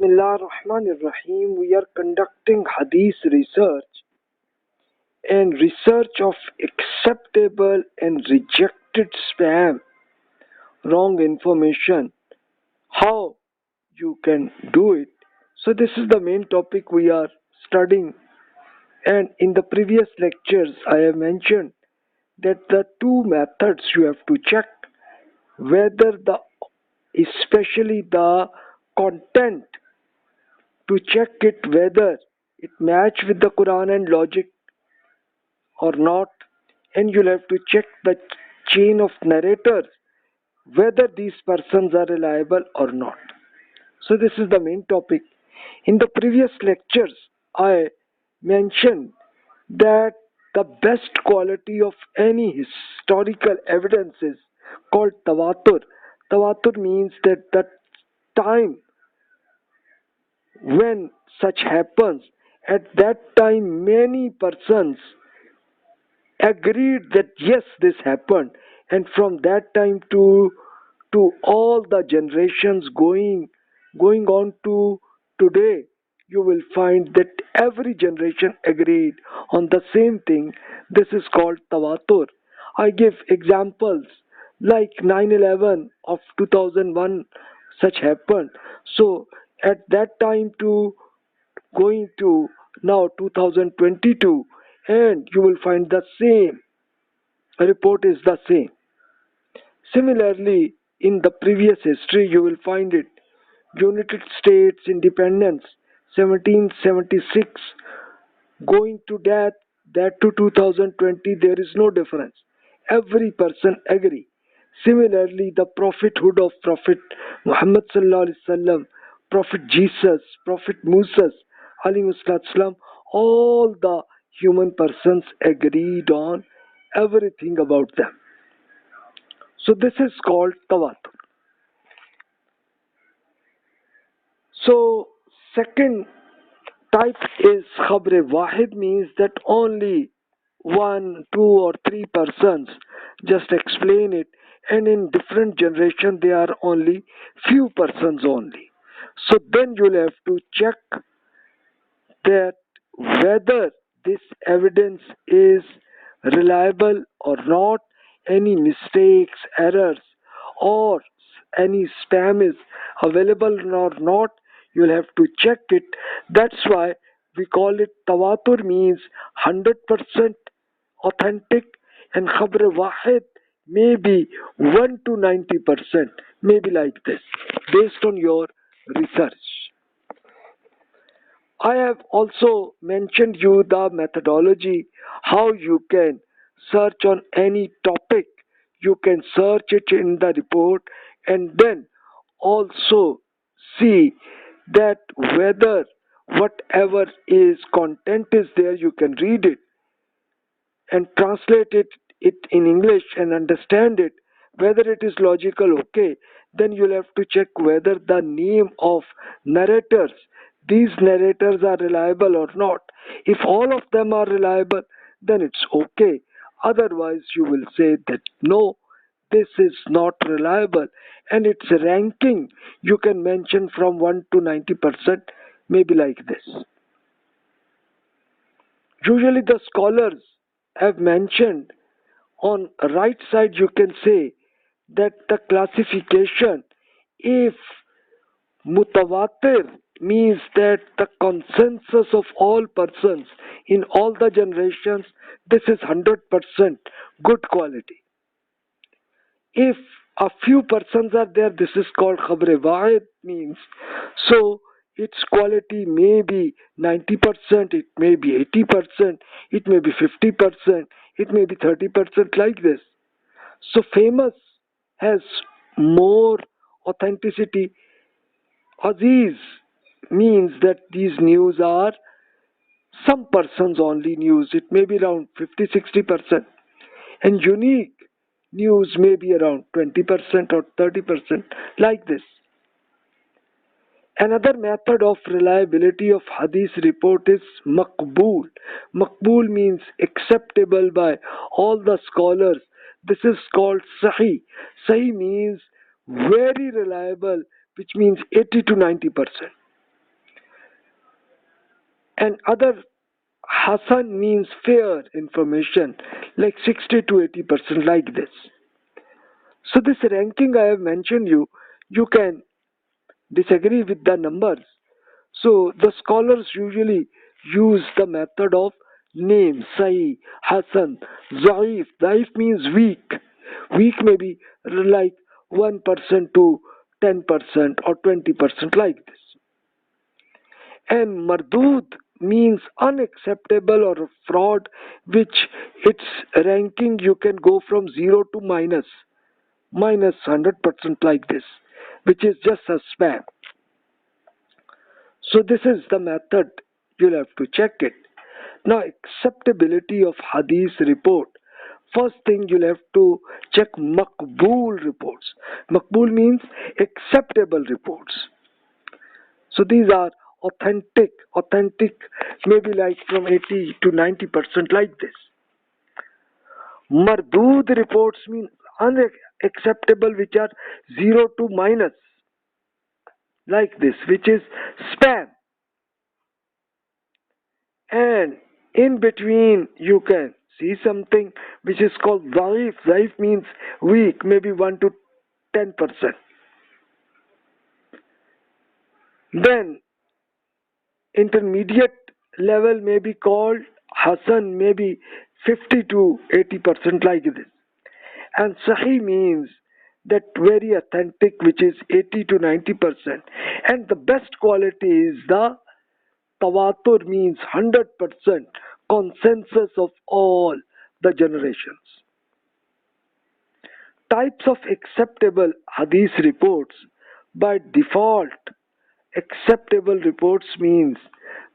Bismillah ar-Rahman ar-Rahim. We are conducting Hadith Research and research of acceptable and rejected spam, wrong information, how you can do it. So this is the main topic we are studying, and in the previous lectures I have mentioned that the two methods you have to check whether especially the content, to check it whether it match with the Quran and logic or not, and you'll have to check the chain of narrators whether these persons are reliable or not. So this is the main topic. In the previous lectures I mentioned that the best quality of any historical evidence is called tawatur. Tawatur means that the time when such happens, at that time many persons agreed that yes, this happened, and from that time to all the generations going on to today, you will find that every generation agreed on the same thing. This is called tawatur. I give examples like 9/11 of 2001, such happened. So at that time to going to now 2022, and you will find the same report is the same. Similarly, in the previous history you will find it. United States independence 1776, going to that to 2020, there is no difference. Every person agree. Similarly, the prophethood of Prophet Muhammad sallallahu alaihi wasallam, Prophet Jesus, Prophet Musa alayhi salam, all the human persons agreed on everything about them. So this is called tawatur. So second type is khabre wahid, means that only one, two or three persons just explain it, and in different generation there are only few persons only. So then you'll have to check that whether this evidence is reliable or not, any mistakes, errors, or any spam is available or not, you'll have to check it. That's why we call it tawatur, means 100% authentic, and khabar wahid may be 1 to 90%, maybe like this, based on your research. I have also mentioned you the methodology, how you can search on any topic. You can search it in the report and then also see that whether whatever is content is there, you can read it and translate it in English and understand it, whether it is logical. Okay, then you'll have to check whether the name of narrators, these narrators are reliable or not. If all of them are reliable, then it's okay. Otherwise you will say that no, this is not reliable, and its ranking you can mention from 1 to 90%, maybe like this. Usually the scholars have mentioned on right side, you can say that the classification, if mutawatir means that the consensus of all persons in all the generations, this is 100% good quality. If a few persons are there, this is called khabre wahid, means so its quality may be 90%, it may be 80%, it may be 50%, it may be 30%, like this. So famous has more authenticity. Aziz means that these news are some persons only news, it may be around 50-60%, and unique news may be around 20% or 30%, like this. Another method of reliability of hadith report is maqbool. Maqbool means acceptable by all the scholars. This is called sahih. Sahih means very reliable, which means 80 to 90%. And other Hasan means fair information, like 60 to 80%, like this. So this ranking I have mentioned you can disagree with the numbers. So the scholars usually use the method of name, Sahih, Hasan, Zaif. Zaif means weak. Weak may be like 1% to 10% or 20%, like this. And Mardud means unacceptable or a fraud, which its ranking you can go from 0 to minus 100%, like this, which is just a spam. So this is the method. You'll have to check it. Now, acceptability of hadith report. First thing, you'll have to check Maqbool reports. Maqbool means acceptable reports. So these are authentic maybe like from 80 to 90%, like this. Mardud reports mean unacceptable, which are 0 to minus, like this, which is spam. And in between you can see something which is called Zaif. Zaif means weak, maybe 1 to 10%. Then intermediate level may be called Hasan, maybe 50 to 80%, like this. And Sahih means that very authentic, which is 80 to 90%. And the best quality is the Tawatur, means 100% consensus of all the generations. Types of acceptable hadith reports. By default, acceptable reports means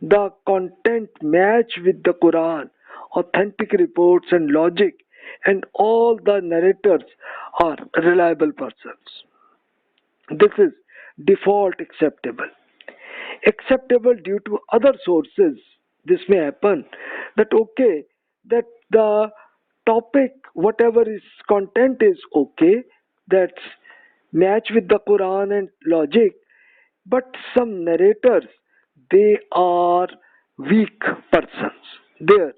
the content match with the Quran, authentic reports and logic, and all the narrators are reliable persons. This is default acceptable. Acceptable due to other sources. This may happen that okay, that the topic, whatever is content is okay, that's match with the Quran and logic, but some narrators, they are weak persons there.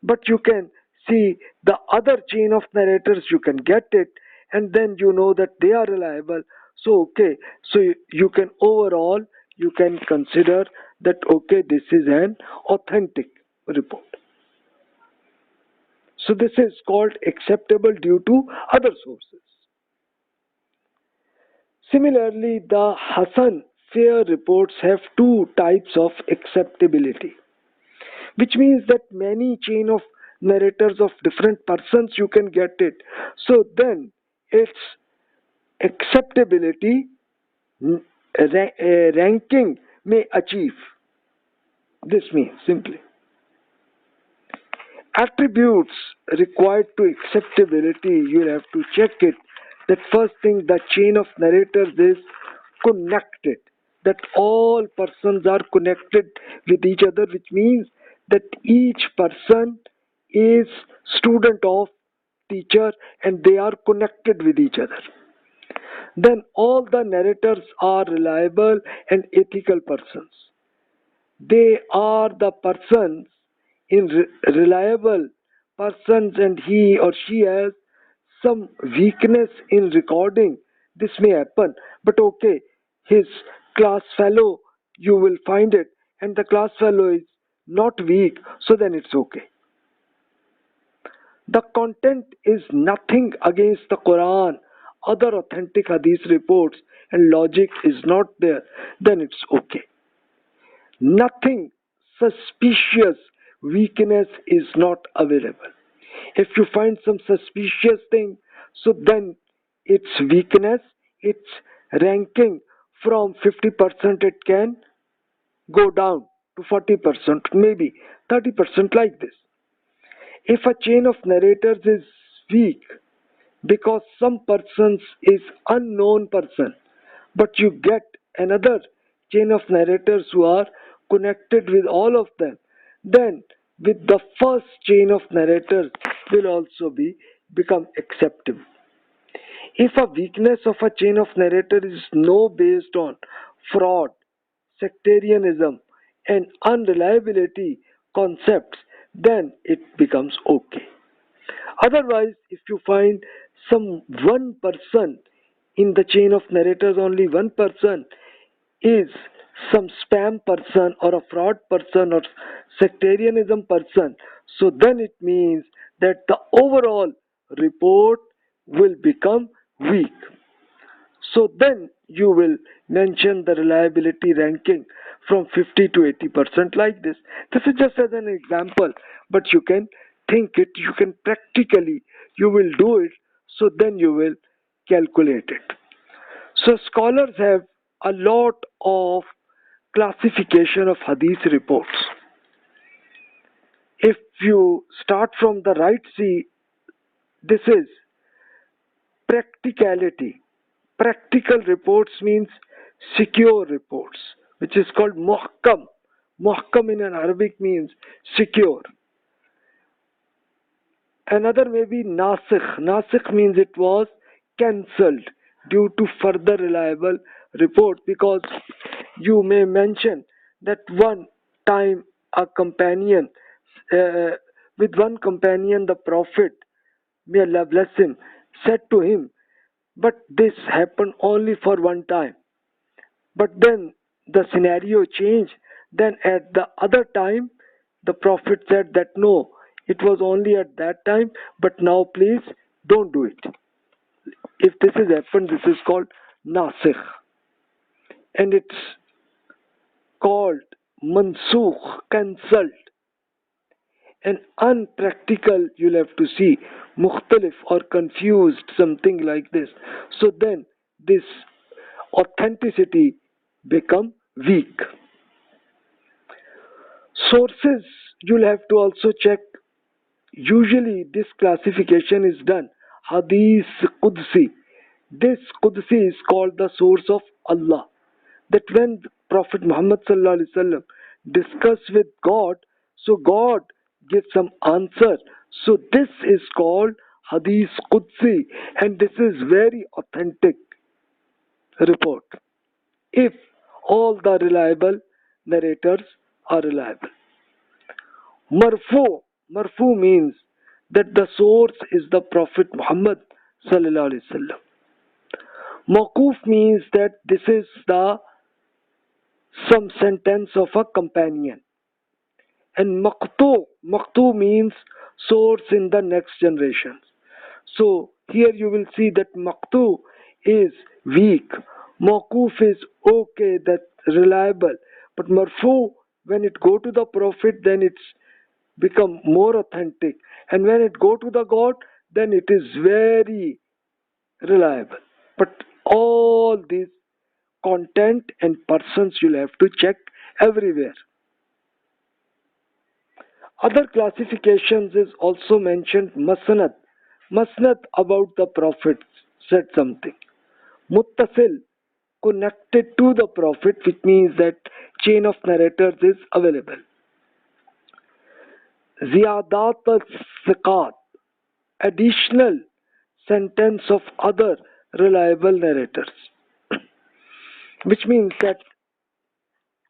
But you can see the other chain of narrators, you can get it, and then you know that they are reliable. So okay, so you can overall you can consider that okay, this is an authentic report. So this is called acceptable due to other sources. Similarly, the Hasan fair reports have two types of acceptability, which means that many chain of narrators of different persons you can get it. So then its acceptability ranking may achieve. This means simply attributes required to acceptability. You have to check it. That first thing, the chain of narrators is connected, that all persons are connected with each other, which means that each person is student of teacher and they are connected with each other. Then all the narrators are reliable and ethical persons. They are the persons in reliable persons, and he or she has some weakness in recording. This may happen, but okay, his class fellow, you will find it, and the class fellow is not weak, so then it's okay. The content is nothing against the Quran, other authentic hadith reports, and logic is not there, then it's okay. Nothing suspicious, weakness is not available. If you find some suspicious thing, so then its weakness, its ranking from 50% it can go down to 40%, maybe 30%, like this. If a chain of narrators is weak because some persons is unknown person, but you get another chain of narrators who are connected with all of them, then with the first chain of narrators will also become acceptable. If a weakness of a chain of narrator is no based on fraud, sectarianism, and unreliability concepts, then it becomes okay. Otherwise, if you find some one person in the chain of narrators, only one person is some spam person or a fraud person or sectarianism person, so then it means that the overall report will become weak. So then you will mention the reliability ranking from 50 to 80% like this. This is just as an example, but you can think it, you can practically, you will do it, so then you will calculate it. So scholars have a lot of classification of hadith reports. If you start from the right, see, this is practicality. Practical reports means secure reports, which is called muhkam. Muhkam in an Arabic means secure. Another may be nasikh. Nasikh means it was cancelled due to further reliable report, because you may mention that one time a companion, with one companion the Prophet, may Allah bless him, said to him, but this happened only for one time. But then the scenario changed. Then at the other time, the Prophet said that no, it was only at that time, but now please don't do it. If this has happened, this is called nasikh. And it's called mansukh, cancelled. And unpractical, you'll have to see mukhtalif or confused, something like this. So then this authenticity become weak. Sources, you'll have to also check. Usually this classification is done hadith qudsi. This qudsi is called the source of Allah, that when Prophet Muhammad sallallahu alaihi wasallam discuss with God, so God gives some answer. So this is called hadith qudsi, and this is very authentic report if all the reliable narrators are reliable. Marfu means that the source is the Prophet Muhammad sallallahu alaihi wasallam. Mawquf means that this is the some sentence of a companion. And maqtu means source in the next generation. So here you will see that maqtu is weak, mawquf is okay, that's reliable, but marfu, when it go to the Prophet, then it's become more authentic, and when it go to the God, then it is very reliable. But all these content and persons you'll have to check everywhere. Other classifications is also mentioned masnad. Masnad about the Prophet said something. Muttasil, connected to the Prophet, which means that chain of narrators is available. Ziyadat al-Thiqat, additional sentence of other reliable narrators, which means that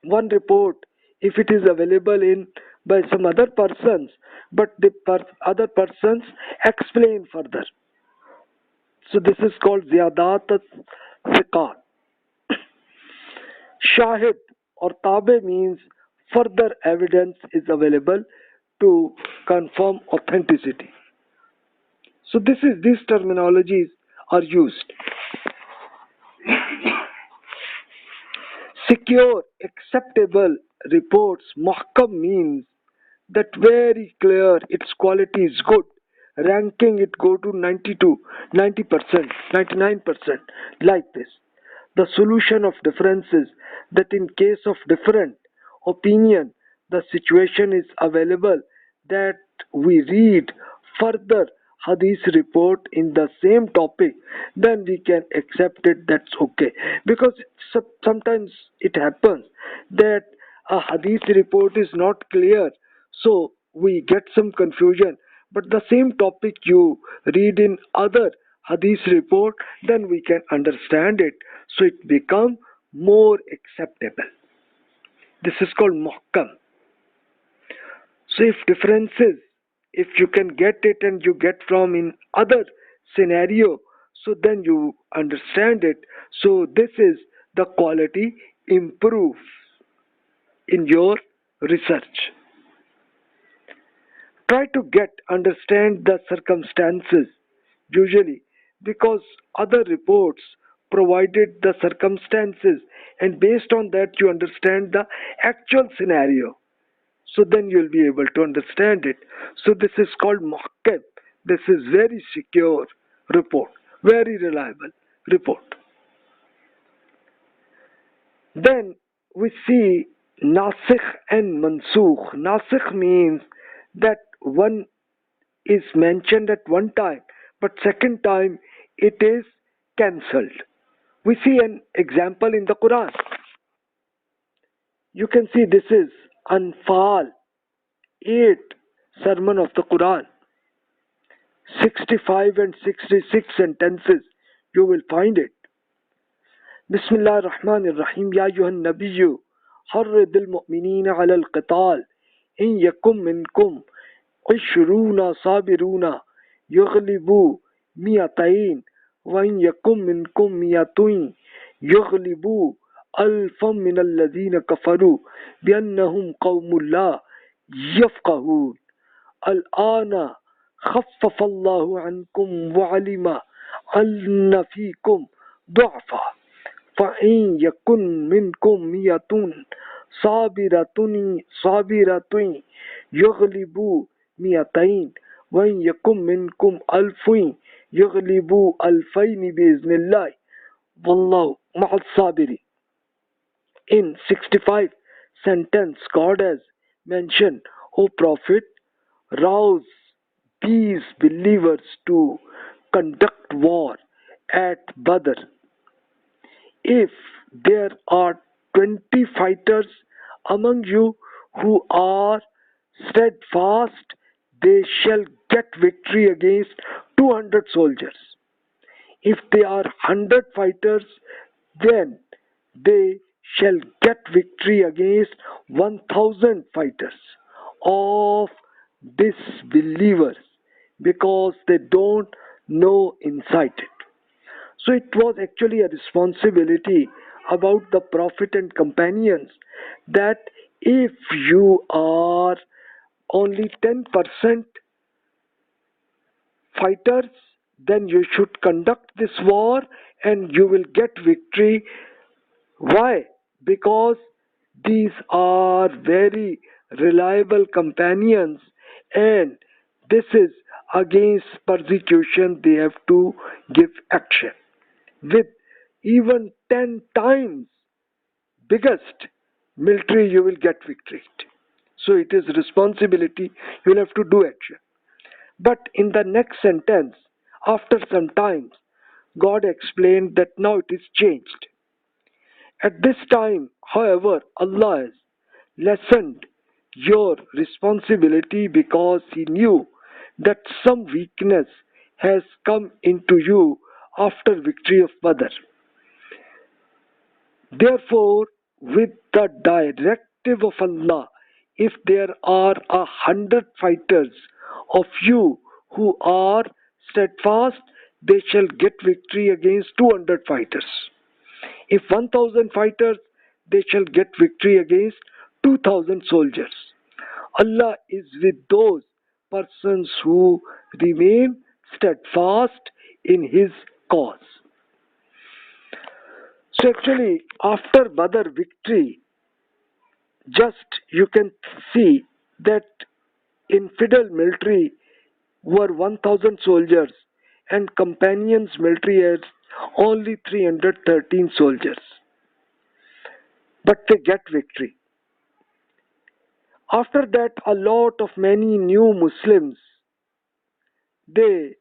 one report, if it is available in by some other persons, but the other persons explain further, so this is called ziyadat al-Thiqat. Shahid or tabe means further evidence is available to confirm authenticity. So these terminologies are used. Secure, acceptable reports. Muhkam means that very clear, its quality is good. Ranking it go to 90%, 99%, like this. The solution of differences, that in case of different opinion, the situation is available that we read further hadith report in the same topic, then we can accept it, that's okay. Because sometimes it happens that a hadith report is not clear, so we get some confusion, but the same topic you read in other hadith report, then we can understand it, so it become more acceptable. This is called muhkam. So if you can get it and you get from in other scenario, so then you understand it. So this is the quality improve in your research. Try to understand the circumstances, usually because other reports provided the circumstances, and based on that you understand the actual scenario. So then you'll be able to understand it. So this is called muhkam. This is very secure report, very reliable report. Then we see nasikh and mansukh. Nasikh means that one is mentioned at one time, but second time it is cancelled. We see an example in the Quran. You can see this is Anfal 8 sermon of the Quran. 65 and 66 sentences you will find it. Bismillah ar-Rahman ar-Rahim. Ya ayyuhan nabiyyu harridil mu'minina ala al-qital in yakum minkum ishruna sabiruna yughlibu mi'atayn wa in yakum minkum mi'atun yughlibu alfam min alladhina kafaru bi annahum qawmun la yafqahun. Al-ana خفف الله عنكم وعلم أن فيكم ضعفا فإن يكن منكم مئة صابرة يغلبوا مئتين وإن يكن منكم ألف يغلبوا ألفين بإذن الله والله مع الصابرين. In 65 sentence, God has mentioned, O Prophet, rouse these believers to conduct war at Badr. If there are 20 fighters among you who are steadfast, they shall get victory against 200 soldiers. If there are 100 fighters, then they shall get victory against 1,000 fighters of disbelievers, because they don't know inside it. So it was actually a responsibility about the Prophet and companions that if you are only 10% fighters, then you should conduct this war and you will get victory. Why? Because these are very reliable companions, and this is against persecution. They have to give action with even 10 times biggest military. You will get victory. So it is responsibility. You will have to do action. But in the next sentence, after some time, God explained that now it is changed. At this time, however, Allah has lessened your responsibility because He knew that some weakness has come into you after victory of Badr. Therefore, with the directive of Allah, if there are 100 fighters of you who are steadfast, they shall get victory against 200 fighters. If 1,000 fighters, they shall get victory against 2,000 soldiers. Allah is with those persons who remain steadfast in His cause. So actually, after Badr victory, just you can see that infidel military were 1,000 soldiers and companions military had only 313 soldiers. But they get victory. After that, a lot of many new Muslims, they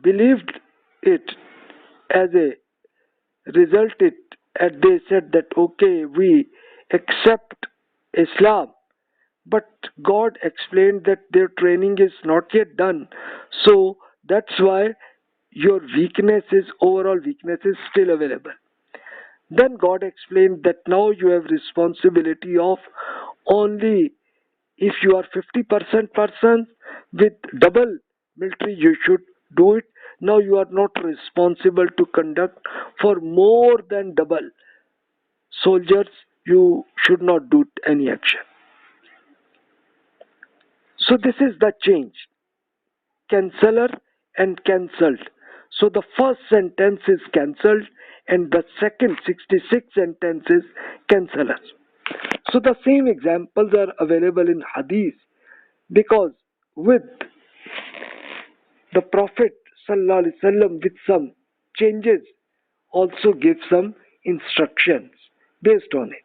believed it as a result. And they said that, okay, we accept Islam. But God explained that their training is not yet done. So that's why your overall weakness is still available. Then God explained that now you have responsibility of only if you are 50% person with double military, you should do it. Now you are not responsible to conduct for more than double soldiers. You should not do any action. So this is the change. Canceller and cancelled. So the first sentence is cancelled and the second 66 sentence is canceller. So the same examples are available in Hadith, because with the Prophet ﷺ with some changes also give some instructions based on it.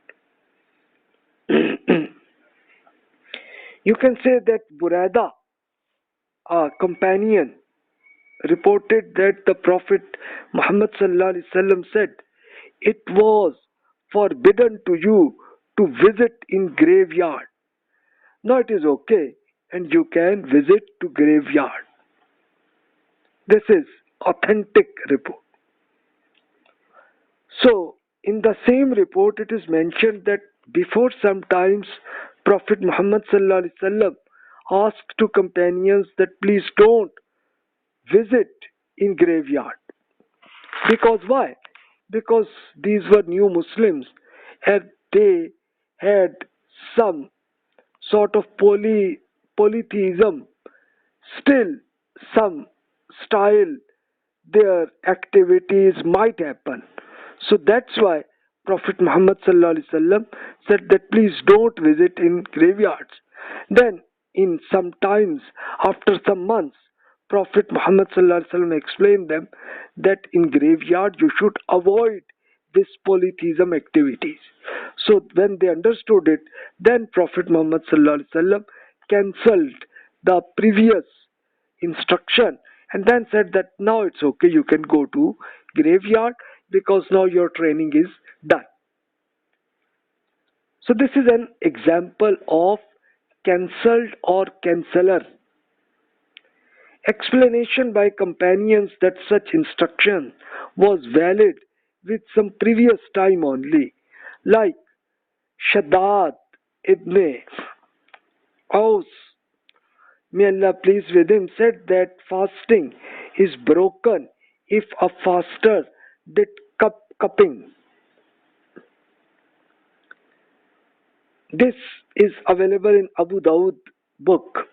You can say that Buraida, a companion, reported that the Prophet Muhammad ﷺ said, "It was forbidden to you to visit in graveyard. Now it is okay and you can visit to graveyard." This is authentic report. So in the same report it is mentioned that before some times Prophet Muhammad ﷺ asked to companions that please don't visit in graveyard. Because why? Because these were new Muslims and they had some sort of polytheism, still some style, their activities might happen. So that's why Prophet Muhammad ﷺ said that please don't visit in graveyards. Then in some times, after some months, Prophet Muhammad ﷺ explained them that in graveyard you should avoid this polytheism activities. So when they understood it, then Prophet Muhammad ﷺ cancelled the previous instruction and then said that now it's okay, you can go to graveyard because now your training is done. So this is an example of cancelled or canceller. Explanation by companions that such instruction was valid with some previous time only, like Shaddad ibn Aus, may Allah please with him, said that fasting is broken if a faster did cupping. This is available in Abu Dawud book.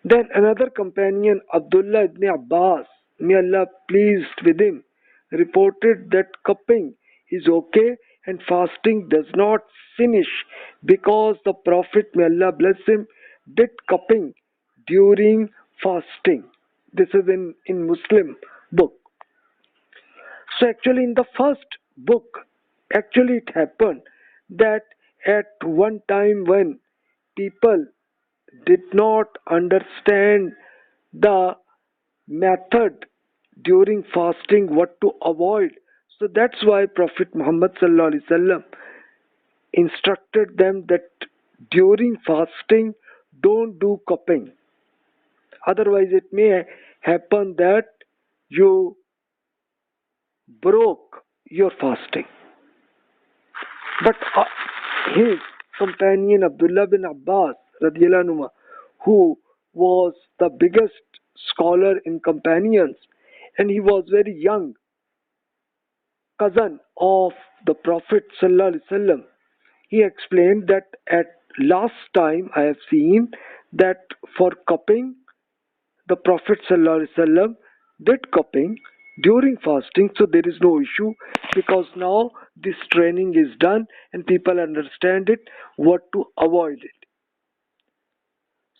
Then another companion, Abdullah ibn Abbas, may Allah pleased with him, reported that cupping is okay and fasting does not finish because the Prophet, may Allah bless him, did cupping during fasting. This is in Muslim book. So actually in the first book, actually it happened that at one time when people did not understand the method during fasting, what to avoid. So that's why Prophet Muhammad ﷺ instructed them that during fasting, don't do cupping. Otherwise, it may happen that you broke your fasting. But his companion Abdullah bin Abbas, radiallahu anhu, who was the biggest scholar in companions, and he was very young, cousin of the Prophet sallallahu alaihi wasallam, he explained that at last time I have seen that for cupping, the Prophet sallallahu alaihi wasallam did cupping during fasting, so there is no issue because now this training is done and people understand it, what to avoid it.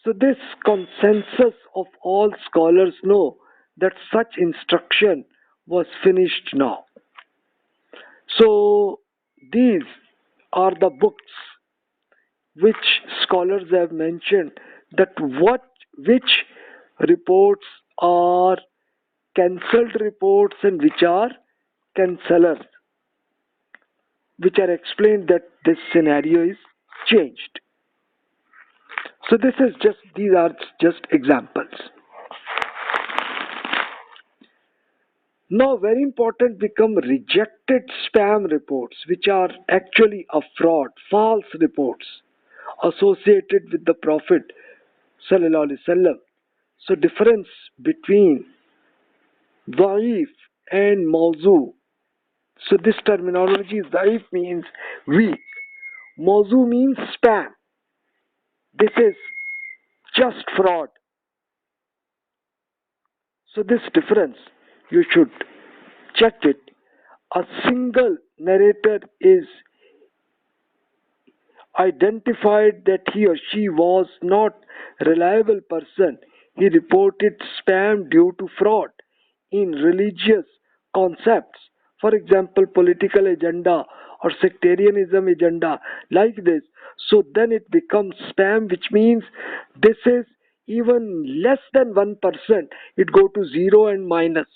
So this consensus of all scholars know that such instruction was finished now. So these are the books which scholars have mentioned that which reports are cancelled reports and which are cancellers, which are explained that this scenario is changed. So these are just examples. Now, very important become rejected spam reports, which are actually a fraud, false reports associated with the Prophet sallallahu alaihi wasallam. So, difference between dhaif and mawzu. So, this terminology dhaif means weak, mawzu means spam. This is just fraud. So, this difference you should check it. A single narrator is identified that he or she was not reliable person. He reported spam due to fraud in religious concepts. For example, political agenda or sectarianism agenda like this. So then it becomes spam, which means this is even less than 1%. It go to 0 and minus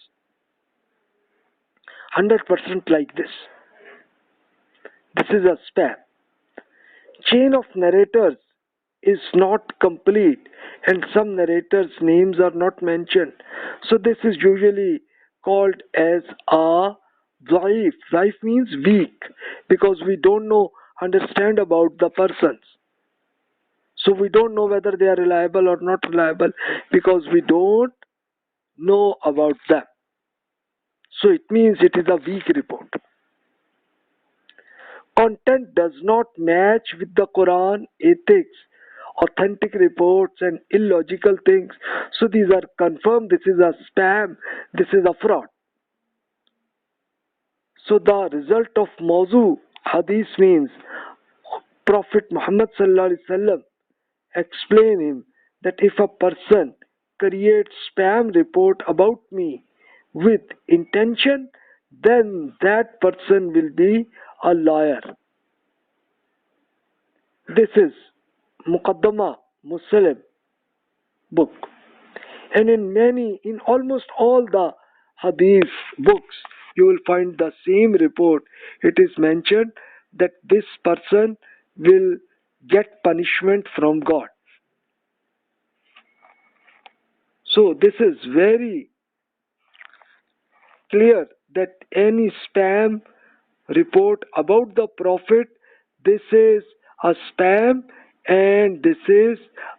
100% like this. This is a spam. Chain of narrators is not complete and some narrators' names are not mentioned. So this is usually called as a dhaif. Dhaif means weak because we don't understand about the persons. So we don't know whether they are reliable or not reliable because we don't know about them. So it means it is a weak report. Content does not match with the Quran, ethics, authentic reports and illogical things. So these are confirmed. This is a spam. This is a fraud. So the result of mawzu hadith means Prophet Muhammad sallallahu alaihi wasallam explain him that if a person creates spam report about me with intention, then that person will be a liar. This is Muqaddama Muslim book. And in almost all the hadith books, you will find the same report. It is mentioned that this person will get punishment from God. So this is very clear that any spam report about the Prophet, this is a spam and this is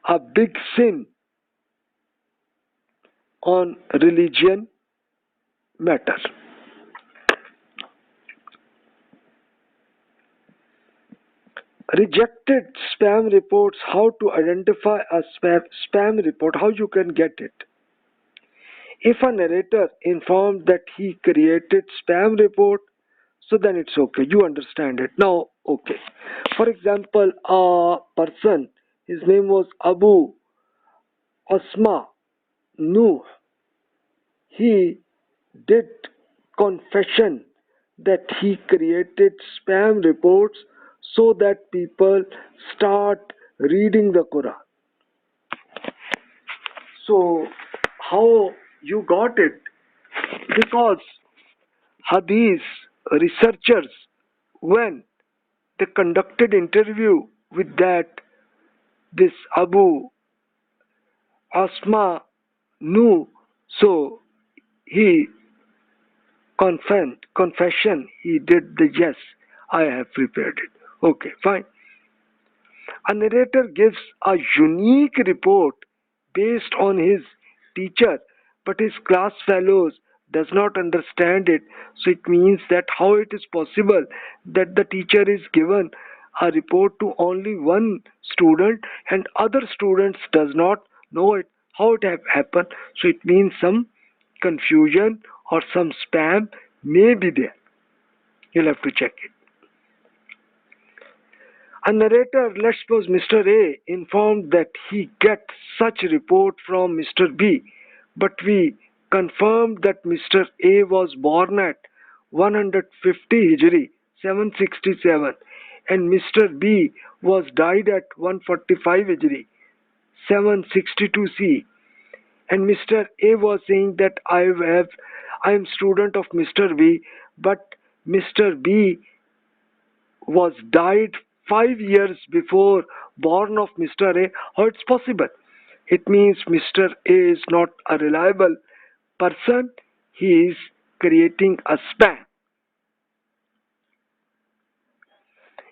a big sin on religion matter. Rejected spam reports, how to identify a spam report, how you can get it. If a narrator informed that he created spam report, so then it's okay, you understand it. Now, okay. For example, a person, his name was Abu Asma Nuh. He did confession that he created spam reports so that people start reading the Quran. So, how you got it? Because Hadith researchers, when they conducted interview with this Abu Asma Nuh, so he confession, he did the yes, I have prepared it. Okay, fine. A narrator gives a unique report based on his teacher, but his class fellows does not understand it. So it means that how it is possible that the teacher is given a report to only one student and other students does not know it, how it have happened. So it means some confusion or some spam may be there. You'll have to check it. A narrator, let's suppose Mr. A informed that he gets such report from Mr. B, but we confirmed that Mr. A was born at 150 Hijri, 767, and Mr. B was died at 145 Hijri, 762 C. And Mr. A was saying that I am student of Mr. B, but Mr. B was died 5 years before born of Mr. A. How it's possible? It means Mr. A is not a reliable person. He is creating a spam.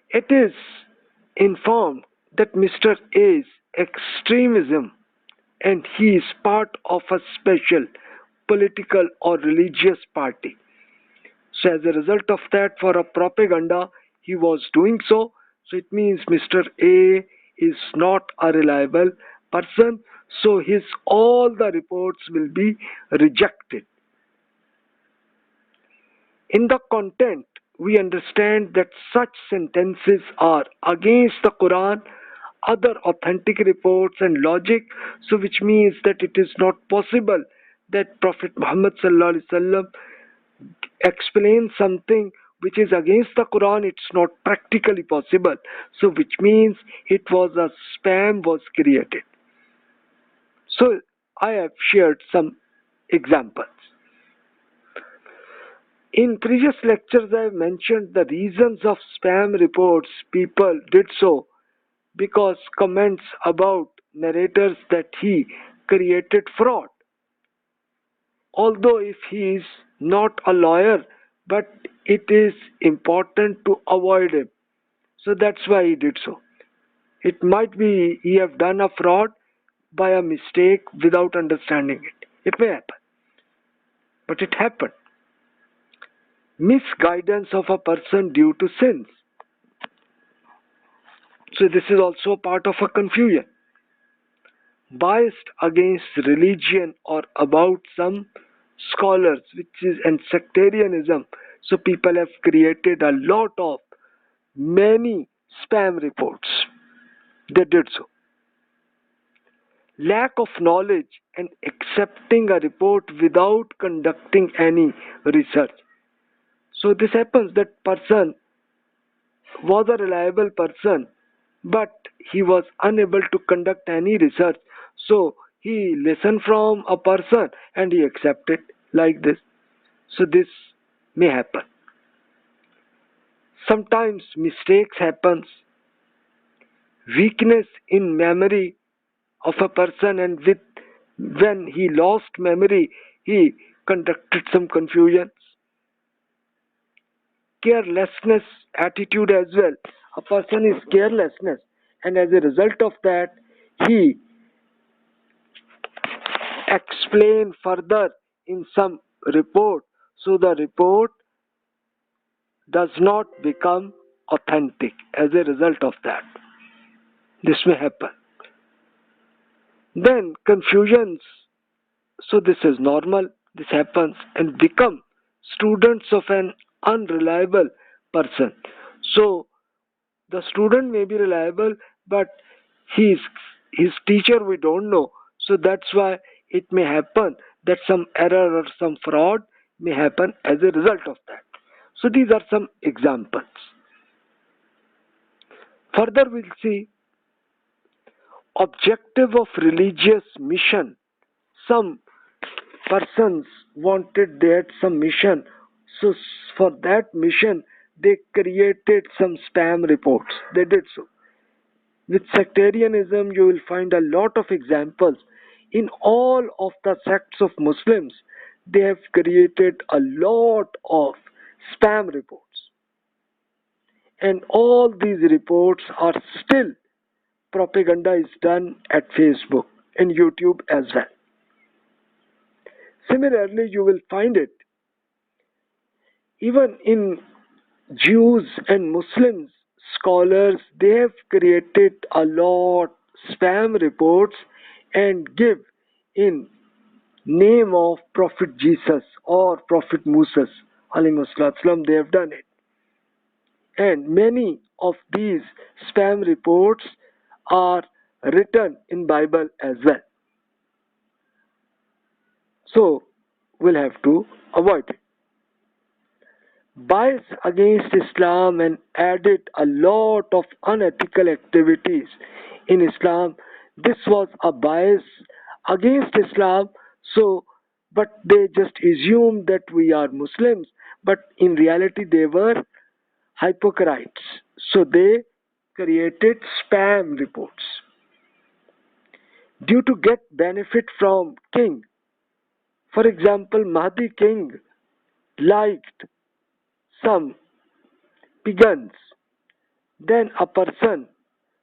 It is informed that Mr. A's extremism and he is part of a special political or religious party. So as a result of that, for a propaganda, he was doing so. So it means Mr. A is not a reliable person. So his all the reports will be rejected. In the content, we understand that such sentences are against the Quran, other authentic reports and logic, so which means that it is not possible that Prophet Muhammad sallallahu alaihi wasallam explains something which is against the Quran. It's not practically possible. So which means it was a spam was created. So I have shared some examples. In previous lectures, I have mentioned the reasons of spam reports. People did so because comments about narrators that he created fraud. Although if he is not a lawyer, but it is important to avoid him. So that's why he did so. It might be he have done a fraud by a mistake without understanding it. It may happen. But it happened. Misguidance of a person due to sins. So this is also part of a confusion. Biased against religion or about some scholars, which is and sectarianism. So people have created a lot of many spam reports. They did so. Lack of knowledge and accepting a report without conducting any research. So this happens that person was a reliable person, but he was unable to conduct any research. So he listened from a person and he accepted like this. So this may happen. Sometimes mistakes happens. Weakness in memory of a person, and when he lost memory, he conducted some confusions. Carelessness attitude as well. A person is carelessness, and as a result of that, he explain further in some report. So the report does not become authentic as a result of that. This may happen. Then confusions. So this is normal. This happens and become students of an unreliable person. So the student may be reliable, but his teacher we don't know. So that's why it may happen that some error or some fraud may happen as a result of that. So these are some examples. Further we'll see objective of religious mission. Some persons wanted they had some mission. So for that mission they created some spam reports. They did so. With sectarianism, you will find a lot of examples. In all of the sects of Muslims, they have created a lot of spam reports. And all these reports are still propaganda is done at Facebook and YouTube as well. Similarly, you will find it even in Jews and Muslims scholars. They have created a lot spam reports and give in name of Prophet Jesus or Prophet Musa alayhi sallam. They have done it, and many of these spam reports are written in Bible as well. So we'll have to avoid it. Bias against Islam and added a lot of unethical activities in Islam. This was a bias against Islam. So, but they just assumed that we are Muslims, but in reality they were hypocrites. So they created spam reports. Due to get benefit from king. For example, Mahdi king liked some pagans. Then a person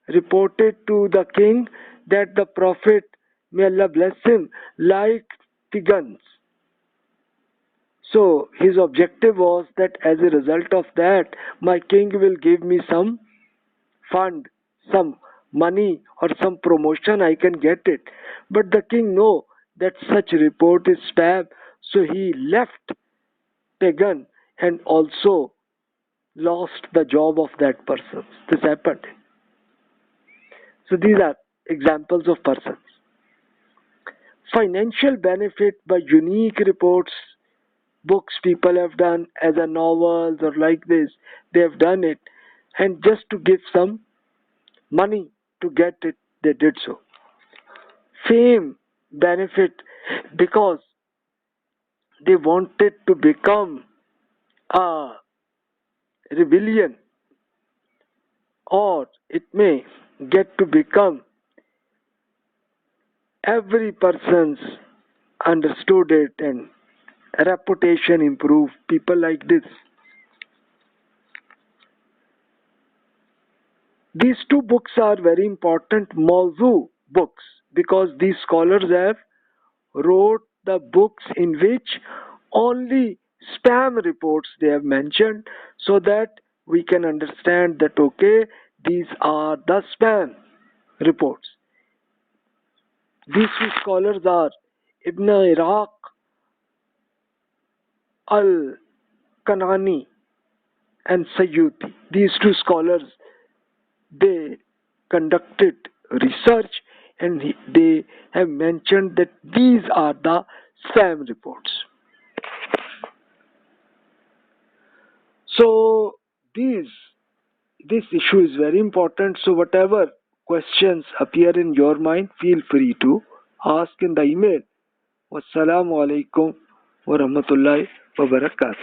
reported to the king that the Prophet, may Allah bless him, liked pagans. So his objective was that as a result of that, my king will give me some fund, some money or some promotion, I can get it. But the king know that such report is spam, so he left pagan and also lost the job of that person. This happened. So these are examples of persons. Financial benefit by unique reports, books people have done as a novels or like this, they have done it, and just to give some money to get it, they did so. Fame benefit because they wanted to become a rebellion, or it may get to become every person's understood it and reputation improve, people like this. These two books are very important mawzu books because these scholars have wrote the books in which only spam reports they have mentioned, so that we can understand that okay, these are the spam reports. These two scholars are Ibn Iraq al-Kanani and Sayyuti. These two scholars, they conducted research and they have mentioned that these are the spam reports. So this issue is very important. So whatever questions appear in your mind, feel free to ask in the email. Wassalamu alaikum wa rahmatullahi wa barakatuh.